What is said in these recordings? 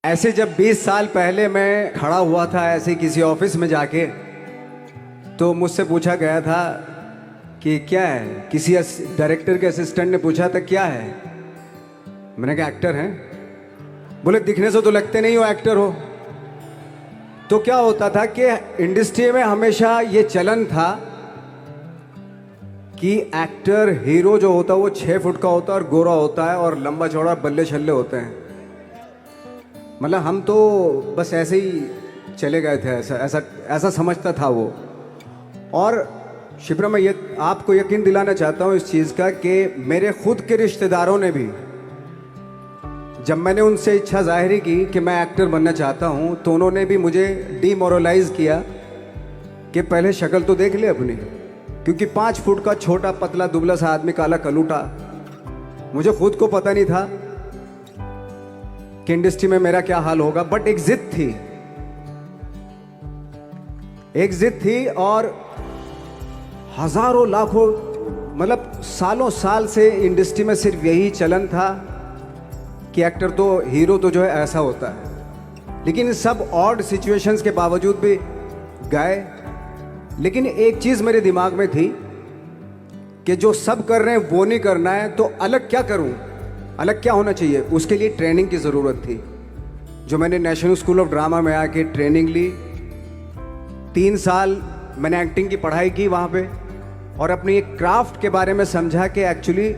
ऐसे जब 20 साल पहले मैं खड़ा हुआ था ऐसे किसी ऑफिस में जाके, तो मुझसे पूछा गया था कि क्या है। किसी डायरेक्टर के असिस्टेंट ने पूछा था क्या है। मैंने कहा एक्टर हैं। बोले दिखने से तो लगते नहीं हो एक्टर हो। तो क्या होता था कि इंडस्ट्री में हमेशा ये चलन था कि एक्टर हीरो जो होता है वो 6 फुट का होता है और गोरा होता है और लंबा चौड़ा बल्ले छल्ले होते हैं। मतलब हम तो बस ऐसे ही चले गए थे, ऐसा ऐसा ऐसा समझता था वो। और शिप्रा, मैं ये आपको यकीन दिलाना चाहता हूँ इस चीज़ का कि मेरे खुद के रिश्तेदारों ने भी, जब मैंने उनसे इच्छा जाहिर की कि मैं एक्टर बनना चाहता हूँ, तो उन्होंने भी मुझे डीमोरलाइज किया कि पहले शक्ल तो देख ले अपनी, क्योंकि 5 फुट का छोटा पतला दुबला सा आदमी, काला कलूटा। मुझे खुद को पता नहीं था कि इंडस्ट्री में मेरा क्या हाल होगा, बट एक जिद थी, एक जिद थी। और हजारों लाखों, मतलब सालों साल से इंडस्ट्री में सिर्फ यही चलन था कि एक्टर तो, हीरो तो जो है ऐसा होता है। लेकिन सब ऑड सिचुएशंस के बावजूद भी गए। लेकिन एक चीज़ मेरे दिमाग में थी कि जो सब कर रहे हैं वो नहीं करना है, तो अलग क्या करूं, अलग क्या होना चाहिए। उसके लिए ट्रेनिंग की ज़रूरत थी, जो मैंने नेशनल स्कूल ऑफ ड्रामा में आके ट्रेनिंग ली। 3 साल मैंने एक्टिंग की पढ़ाई की वहाँ पे, और अपनी एक क्राफ्ट के बारे में समझा कि एक्चुअली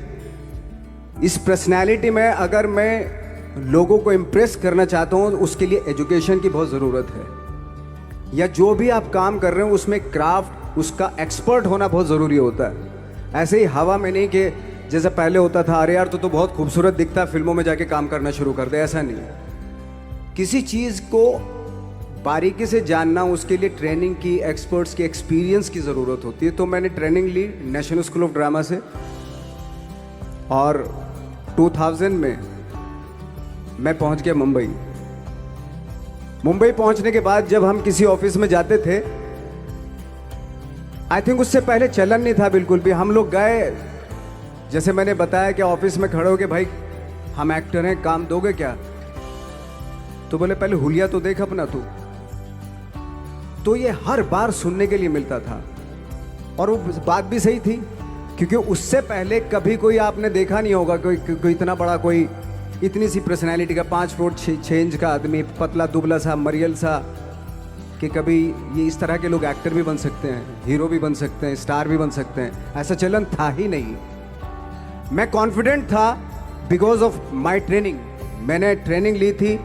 इस पर्सनैलिटी में अगर मैं लोगों को इम्प्रेस करना चाहता हूँ, उसके लिए एजुकेशन की बहुत ज़रूरत है। या जो भी आप काम कर रहे हो उसमें क्राफ्ट, उसका एक्सपर्ट होना बहुत ज़रूरी होता है। ऐसे ही हवा में नहीं कि जैसे पहले होता था, अरे यार तो बहुत खूबसूरत दिखता है, फिल्मों में जाके काम करना शुरू कर दे, ऐसा नहीं है। किसी चीज़ को बारीकी से जानना, उसके लिए ट्रेनिंग की, एक्सपर्ट्स की, एक्सपीरियंस की ज़रूरत होती है। तो मैंने ट्रेनिंग ली नेशनल स्कूल ऑफ ड्रामा से, और 2000 में मैं पहुंच गया मुंबई। मुंबई पहुंचने के बाद जब हम किसी ऑफिस में जाते थे, आई थिंक उससे पहले चलन नहीं था बिल्कुल भी। हम लोग गए, जैसे मैंने बताया कि ऑफिस में खड़े हो के, भाई हम एक्टर हैं, काम दोगे क्या। तो बोले पहले हुलिया तो देख अपना तू। तो ये हर बार सुनने के लिए मिलता था, और वो बात भी सही थी, क्योंकि उससे पहले कभी कोई आपने देखा नहीं होगा कोई इतना बड़ा, कोई इतनी सी पर्सनैलिटी का 5 फुट 6 इंच का आदमी, पतला दुबला सा मरियल सा, कि कभी ये इस तरह के लोग एक्टर भी बन सकते हैं, हीरो भी बन सकते हैं, स्टार भी बन सकते हैं। ऐसा चलन था ही नहीं। मैं कॉन्फिडेंट था बिकॉज ऑफ माई ट्रेनिंग। मैंने ट्रेनिंग ली थी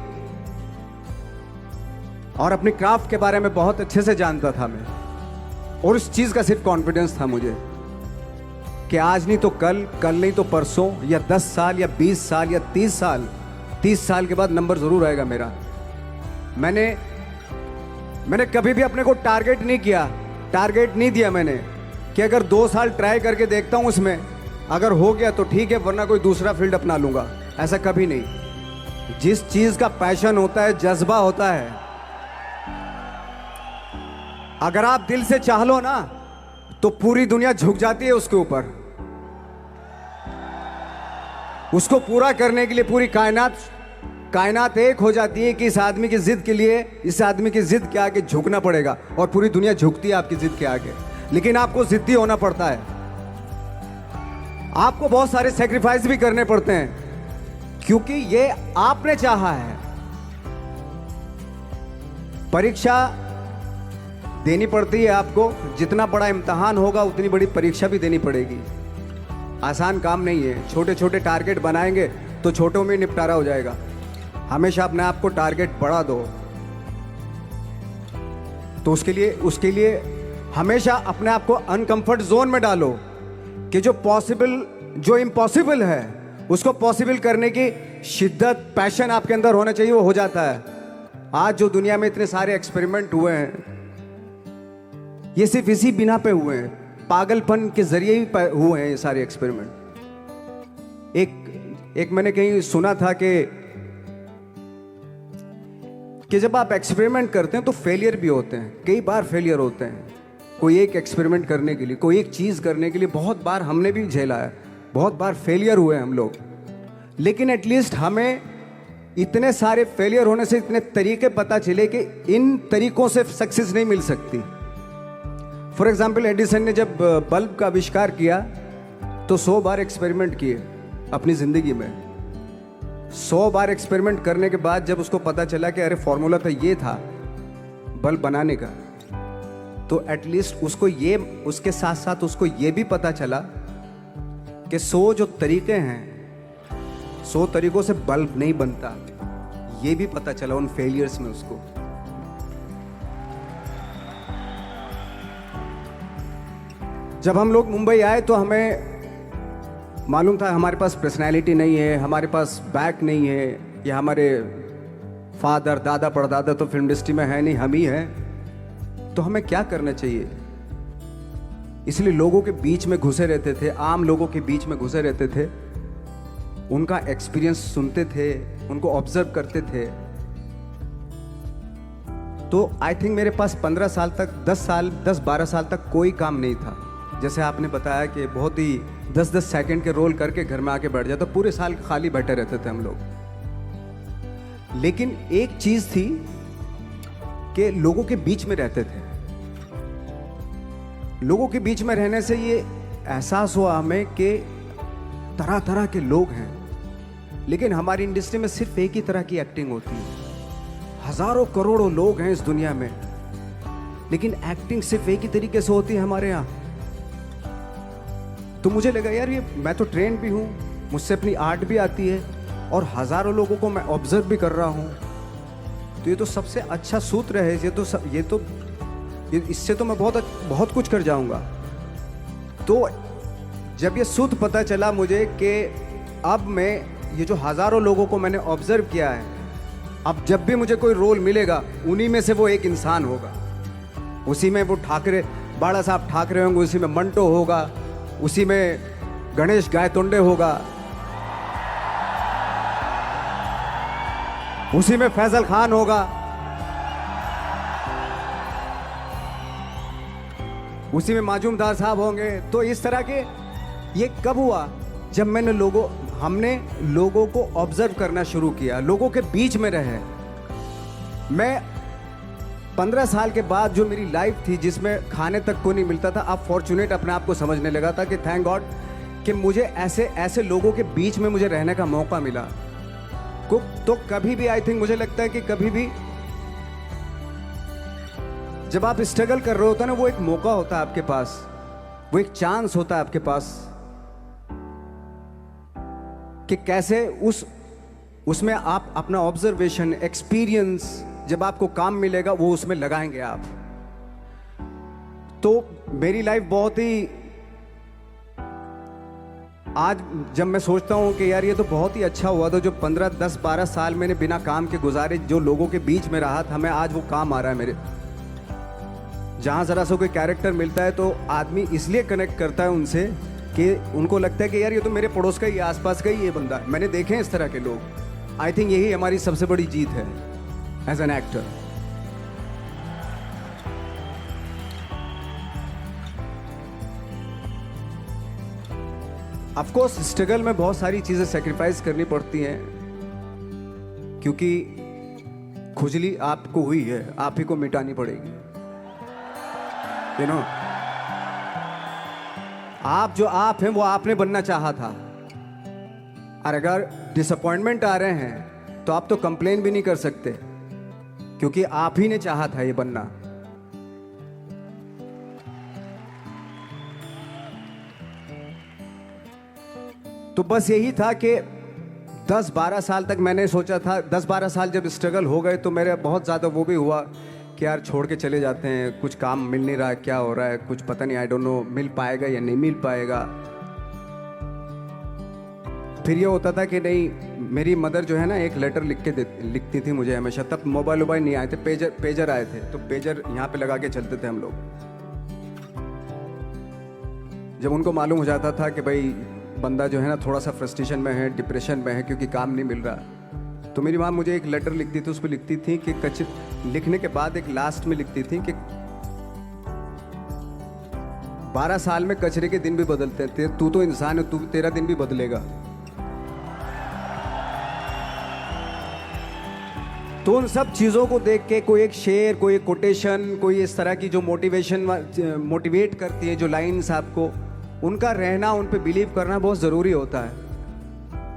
और अपनी क्राफ्ट के बारे में बहुत अच्छे से जानता था मैं, और उस चीज़ का सिर्फ कॉन्फिडेंस था मुझे कि आज नहीं तो कल, कल नहीं तो परसों, या 10 साल या 20 साल या 30 साल, 30 साल के बाद नंबर ज़रूर आएगा मेरा। मैंने कभी भी अपने को टारगेट नहीं किया, टारगेट नहीं दिया मैंने कि अगर 2 साल ट्राई करके देखता हूँ, उसमें अगर हो गया तो ठीक है, वरना कोई दूसरा फील्ड अपना लूँगा। ऐसा कभी नहीं। जिस चीज़ का पैशन होता है, जज्बा होता है, अगर आप दिल से चाह लो ना, तो पूरी दुनिया झुक जाती है उसके ऊपर। उसको पूरा करने के लिए पूरी कायनात एक हो जाती है कि इस आदमी की जिद के लिए, इस आदमी की जिद के आगे झुकना पड़ेगा, और पूरी दुनिया झुकती है आपकी जिद के आगे। लेकिन आपको जिद्दी होना पड़ता है, आपको बहुत सारे सेक्रीफाइस भी करने पड़ते हैं, क्योंकि ये आपने चाहा है। परीक्षा देनी पड़ती है आपको, जितना बड़ा इम्तहान होगा उतनी बड़ी परीक्षा भी देनी पड़ेगी। आसान काम नहीं है। छोटे छोटे टारगेट बनाएंगे तो छोटों में निपटारा हो जाएगा। हमेशा अपने आप को टारगेट बढ़ा दो। तो उसके लिए हमेशा अपने आप को अनकंफर्ट जोन में डालो, कि जो इम्पॉसिबल है उसको पॉसिबल करने की शिद्दत, पैशन आपके अंदर होना चाहिए, वो हो जाता है। आज जो दुनिया में इतने सारे एक्सपेरिमेंट हुए हैं, ये सिर्फ इसी बिना पे हुए हैं, पागलपन के जरिए ही हुए हैं ये सारे एक्सपेरिमेंट। एक मैंने कहीं सुना था कि जब आप एक्सपेरिमेंट करते हैं तो फेलियर भी होते हैं, कई बार फेलियर होते हैं। कोई एक एक्सपेरिमेंट करने के लिए, कोई एक चीज़ करने के लिए बहुत बार हमने भी झेला है, बहुत बार फेलियर हुए हम लोग। लेकिन एटलीस्ट हमें इतने सारे फेलियर होने से इतने तरीके पता चले कि इन तरीकों से सक्सेस नहीं मिल सकती। फॉर एग्जाम्पल, एडिसन ने जब बल्ब का आविष्कार किया तो 100 बार एक्सपेरिमेंट किए अपनी ज़िंदगी में। 100 बार एक्सपेरिमेंट करने के बाद जब उसको पता चला कि अरे फॉर्मूला तो ये था बल्ब बनाने का, तो एटलीस्ट उसको ये, उसके साथ साथ उसको ये भी पता चला कि 100 जो तरीके हैं, 100 तरीकों से बल्ब नहीं बनता, ये भी पता चला उन फेलियर्स में उसको। जब हम लोग मुंबई आए तो हमें मालूम था हमारे पास पर्सनैलिटी नहीं है, हमारे पास बैक नहीं है, या हमारे फादर दादा परदादा तो फिल्म इंडस्ट्री में है नहीं, हम ही हैं, तो हमें क्या करना चाहिए। इसलिए लोगों के बीच में घुसे रहते थे, आम लोगों के बीच में घुसे रहते थे, उनका एक्सपीरियंस सुनते थे, उनको ऑब्जर्व करते थे। तो आई थिंक मेरे पास 15 साल तक, 10-12 साल तक कोई काम नहीं था। जैसे आपने बताया कि बहुत ही 10-10 सेकंड के रोल करके घर में आके बैठ जाता, पूरे साल खाली बैठे रहते थे हम लोग। लेकिन एक चीज थी कि लोगों के बीच में रहते थे। लोगों के बीच में रहने से ये एहसास हुआ हमें कि तरह तरह के लोग हैं, लेकिन हमारी इंडस्ट्री में सिर्फ एक ही तरह की एक्टिंग होती है। हजारों करोड़ों लोग हैं इस दुनिया में, लेकिन एक्टिंग सिर्फ एक ही तरीके से होती है हमारे यहाँ। तो मुझे लगा यार, ये मैं तो ट्रेन भी हूँ, मुझसे अपनी आर्ट भी आती है, और हजारों लोगों को मैं ऑब्जर्व भी कर रहा हूँ, तो ये तो सबसे अच्छा सूत्र है। इससे तो मैं बहुत कुछ कर जाऊँगा। तो जब ये सूत्र पता चला मुझे कि अब मैं ये जो हजारों लोगों को मैंने ऑब्जर्व किया है, अब जब भी मुझे कोई रोल मिलेगा उन्हीं में से वो एक इंसान होगा। उसी में वो ठाकरे, बाला साहब ठाकरे होंगे, उसी में मंटो होगा, उसी में गणेश गायतोंडे होगा, उसी में फैजल खान होगा, उसी में माजूमदार साहब होंगे। तो इस तरह के, ये कब हुआ? जब हमने लोगों को ऑब्जर्व करना शुरू किया, लोगों के बीच में रहे। मैं 15 साल के बाद जो मेरी लाइफ थी, जिसमें खाने तक को नहीं मिलता था, अब फॉर्चुनेट अपने आप को समझने लगा था कि थैंक गॉड कि मुझे ऐसे लोगों के बीच में मुझे रहने का मौका मिला। तो कभी भी, आई थिंक मुझे लगता है कि कभी भी जब आप स्ट्रगल कर रहे होते ना, वो एक मौका होता है आपके पास, वो एक चांस होता है आपके पास कि कैसे उसमें आप अपना ऑब्जर्वेशन, एक्सपीरियंस, जब आपको काम मिलेगा वो उसमें लगाएंगे आप। तो मेरी लाइफ बहुत ही, आज जब मैं सोचता हूं कि यार ये तो बहुत ही अच्छा हुआ था जो 15, 10, 12 साल मैंने बिना काम के गुजारे, जो लोगों के बीच में रहा था, मैं आज वो काम आ रहा है मेरे। जहां जरा सा कोई कैरेक्टर मिलता है तो आदमी इसलिए कनेक्ट करता है उनसे कि उनको लगता है कि यार ये तो मेरे पड़ोस का ही, आसपास का ही ये बंदा है। मैंने देखे हैं इस तरह के लोग। आई थिंक यही हमारी सबसे बड़ी जीत है as an actor. Of course struggle में बहुत सारी चीजें सेक्रीफाइस करनी पड़ती हैं, क्योंकि खुजली आपको हुई है, आप ही को मिटानी पड़ेगी। यू नो, आप जो आप हैं वो आपने बनना चाहा था, और अगर डिसअपॉइंटमेंट आ रहे हैं तो आप तो कंप्लेन भी नहीं कर सकते, क्योंकि आप ही ने चाहा था ये बनना। तो बस यही था कि 10-12 साल तक मैंने सोचा था, 10-12 साल जब स्ट्रगल हो गए तो मेरे बहुत ज़्यादा वो भी हुआ कि यार छोड़ के चले जाते हैं, कुछ काम मिल नहीं रहा है, क्या हो रहा है, कुछ पता नहीं, आई डोंट नो मिल पाएगा या नहीं मिल पाएगा। फिर ये होता था कि नहीं, मेरी मदर जो है ना एक लेटर लिखती थी मुझे हमेशा। तब मोबाइल नहीं आए थे, पेजर आए थे, तो पेजर यहाँ पे लगा के चलते थे हम लोग। जब उनको मालूम हो जाता था कि भाई बंदा जो है ना थोड़ा सा फ्रस्ट्रेशन में है, डिप्रेशन में है, क्योंकि काम नहीं मिल रहा, तो मेरी माँ मुझे एक लेटर लिखती थी। उस पर लिखती थी कि लिखने के बाद एक लास्ट में लिखती थी कि 12 साल में कचरे के दिन भी बदलते थे, तू तो इंसान है, तेरा दिन भी बदलेगा। तो उन सब चीज़ों को देख के कोई एक शेर, कोई एक कोटेशन, कोई इस तरह की जो मोटिवेट करती है जो लाइंस आपको, उनका रहना, उन पे बिलीव करना बहुत ज़रूरी होता है,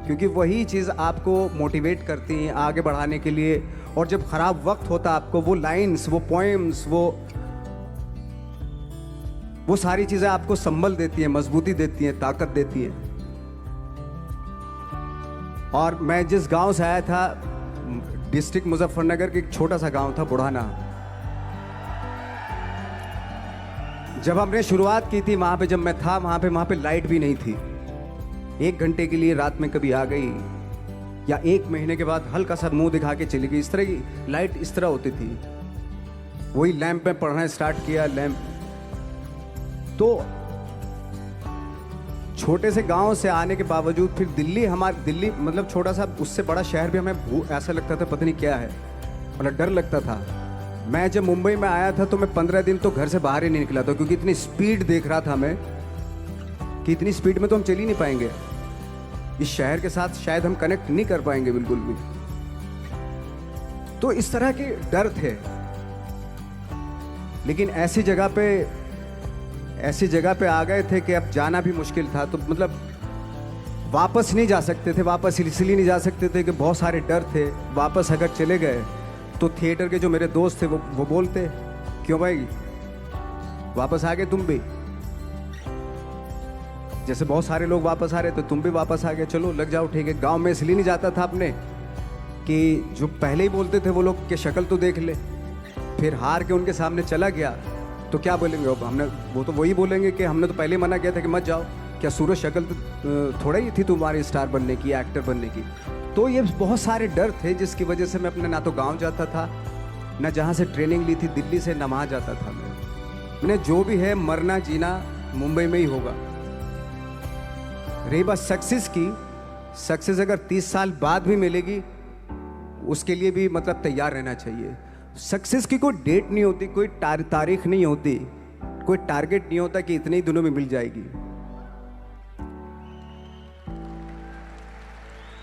क्योंकि वही चीज़ आपको मोटिवेट करती हैं आगे बढ़ाने के लिए। और जब ख़राब वक्त होता है आपको, वो लाइंस, वो पोएम्स, वो सारी चीज़ें आपको संबल देती हैं, मजबूती देती हैं, ताकत देती हैं। और मैं जिस गांव से आया था, डिस्ट्रिक्ट मुजफ्फरनगर के एक छोटा सा गांव था बुढ़ाना। जब हमने शुरुआत की थी वहाँ पे, जब मैं था वहाँ पे लाइट भी नहीं थी। 1 घंटे के लिए रात में कभी आ गई, या 1 महीने के बाद हल्का सा मुंह दिखा के चली गई। इस तरह की लाइट इस तरह होती थी। वही लैंप में पढ़ना स्टार्ट किया, लैंप। तो छोटे से गांव से आने के बावजूद फिर दिल्ली मतलब छोटा सा, उससे बड़ा शहर भी हमें ऐसा लगता था पता नहीं क्या है, मतलब डर लगता था। मैं जब मुंबई में आया था तो मैं 15 दिन तो घर से बाहर ही नहीं निकला था, क्योंकि इतनी स्पीड देख रहा था मैं कि इतनी स्पीड में तो हम चल ही नहीं पाएंगे, इस शहर के साथ शायद हम कनेक्ट नहीं कर पाएंगे बिल्कुल भी। तो इस तरह के डर थे। लेकिन ऐसी जगह पे आ गए थे कि अब जाना भी मुश्किल था। तो मतलब वापस नहीं जा सकते थे, वापस इसलिए नहीं जा सकते थे कि बहुत सारे डर थे। वापस अगर चले गए तो थिएटर के जो मेरे दोस्त थे वो बोलते, क्यों भाई वापस आ गए तुम भी, जैसे बहुत सारे लोग वापस आ रहे तो तुम भी वापस आ गए, चलो लग जाओ ठीक है। गांव में इसलिए नहीं जाता था अपने कि जो पहले ही बोलते थे वो लोग के शक्ल तो देख ले, फिर हार के उनके सामने चला गया तो क्या बोलेंगे अब, वो तो वही बोलेंगे कि हमने तो पहले ही मना किया था कि मत जाओ, क्या सूरज शक्ल तो थोड़ा ही थी तुम्हारी स्टार बनने की, एक्टर बनने की। तो ये बहुत सारे डर थे जिसकी वजह से मैं अपने ना तो गांव जाता था, ना जहाँ से ट्रेनिंग ली थी दिल्ली से, ना वहाँ जाता था। मैंने जो भी है मरना जीना मुंबई में ही होगा। रही बात सक्सेस की, सक्सेस अगर 30 साल बाद भी मिलेगी उसके लिए भी मतलब तैयार रहना चाहिए। सक्सेस की कोई डेट नहीं होती, कोई तारीख नहीं होती, कोई टारगेट नहीं होता कि इतने ही दिनों में मिल जाएगी।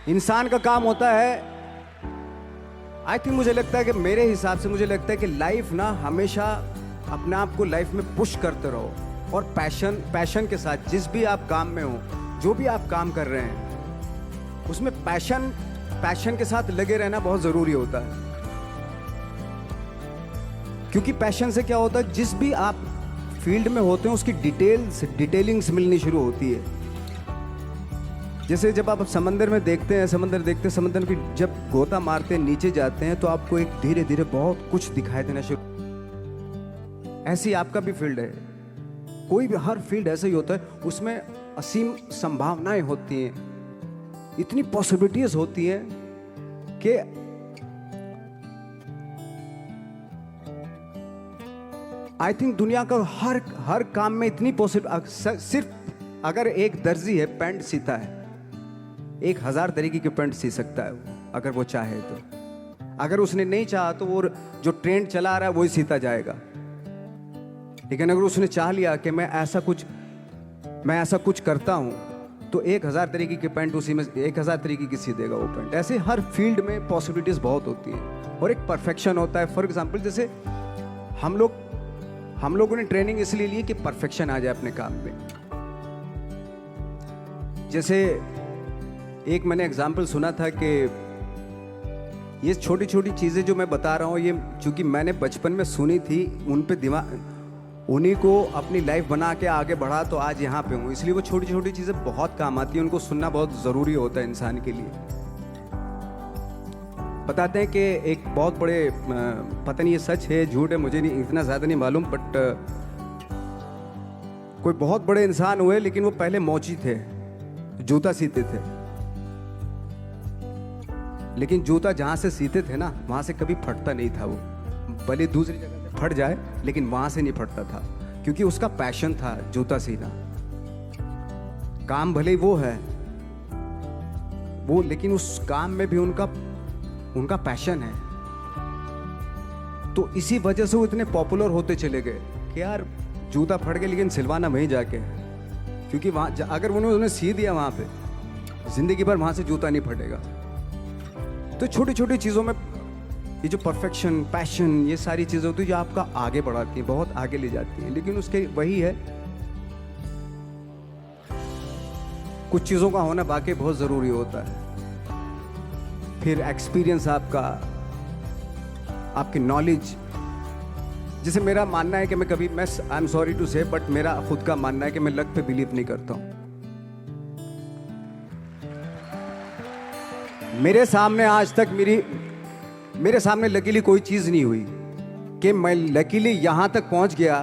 इंसान का काम होता है, आई थिंक मुझे लगता है कि मेरे हिसाब से मुझे लगता है कि लाइफ ना हमेशा अपने आप को लाइफ में पुश करते रहो, और पैशन के साथ जिस भी आप काम में हो, जो भी आप काम कर रहे हैं उसमें पैशन के साथ लगे रहना बहुत ज़रूरी होता है। क्योंकि पैशन से क्या होता है, जिस भी आप फील्ड में होते हैं उसकी डिटेलिंग्स मिलनी शुरू होती है। जैसे जब आप समंदर में देखते हैं, समंदर की जब गोता मारते हैं, नीचे जाते हैं तो आपको एक धीरे धीरे बहुत कुछ दिखाई देना शुरू। ऐसी आपका भी फील्ड है, कोई भी हर फील्ड ऐसा ही होता है, उसमें असीम संभावनाएं होती हैं, इतनी पॉसिबिलिटीज होती हैं कि आई थिंक दुनिया का हर काम में इतनी सिर्फ अगर एक दर्जी है पैंट सीता है, 1000 तरीके की पैंट सी सकता है वो, अगर वो चाहे तो। अगर उसने नहीं चाहा तो वो जो ट्रेंड चला रहा है वही सीता जाएगा। लेकिन अगर उसने चाह लिया कि मैं ऐसा कुछ करता हूं, तो 1000 तरीके की पैंट उसी में 1000 तरीके की सी देगा वो पैंट। ऐसे हर फील्ड में पॉसिबिलिटीज बहुत होती हैं और एक परफेक्शन होता है। फॉर एग्जाम्पल जैसे हम लोगों ने ट्रेनिंग इसलिए ली कि परफेक्शन आ जाए अपने काम में। जैसे एक मैंने एग्जाम्पल सुना था कि ये छोटी छोटी चीज़ें जो मैं बता रहा हूँ, ये चूंकि मैंने बचपन में सुनी थी, उन पे उन्हीं को अपनी लाइफ बना के आगे बढ़ा तो आज यहाँ पे हूँ। इसलिए वो छोटी छोटी चीज़ें बहुत काम आती हैं, उनको सुनना बहुत ज़रूरी होता है इंसान के लिए। बताते हैं कि एक बहुत बड़े, पता नहीं ये सच है झूठ है, मुझे नहीं इतना ज़्यादा नहीं मालूम, बट कोई बहुत बड़े इंसान हुए, लेकिन वो पहले मोची थे, जूता सीते थे। लेकिन जूता जहाँ से सीते थे ना, वहाँ से कभी फटता नहीं था वो, भले दूसरी जगह से फट जाए लेकिन वहाँ से नहीं फटता था, क्योंकि उसका पैशन था जूता सीना। काम भले ही वो है वो, लेकिन उस काम में भी उनका पैशन है। तो इसी वजह से वो इतने पॉपुलर होते चले गए कि यार जूता फट गया लेकिन सिलवाना वहीं जाके, क्योंकि वहाँ अगर उन्होंने सी दिया वहाँ पे, जिंदगी भर वहाँ से जूता नहीं फटेगा। तो छोटी छोटी चीज़ों में ये जो परफेक्शन, पैशन, ये सारी चीज़ें होती है जो आपका आगे बढ़ाती हैं, बहुत आगे ले जाती हैं। लेकिन उसके वही है, कुछ चीज़ों का होना वाकई बहुत ज़रूरी होता है। फिर एक्सपीरियंस आपका, आपकी नॉलेज। जैसे मेरा मानना है कि मैं कभी, मैं आई एम सॉरी टू से, बट मेरा खुद का मानना है कि मैं लक पे बिलीव नहीं करता हूँ। मेरे सामने आज तक मेरे सामने लकीली कोई चीज़ नहीं हुई कि मैं लकीली यहाँ तक पहुँच गया।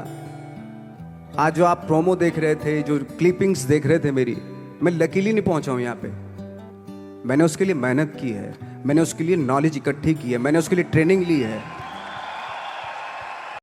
आज जो आप प्रोमो देख रहे थे, जो क्लिपिंग्स देख रहे थे मेरी, मैं लकीली नहीं पहुँचा हूँ यहाँ पे। मैंने उसके लिए मेहनत की है, मैंने उसके लिए नॉलेज इकट्ठी की है, मैंने उसके लिए ट्रेनिंग ली है।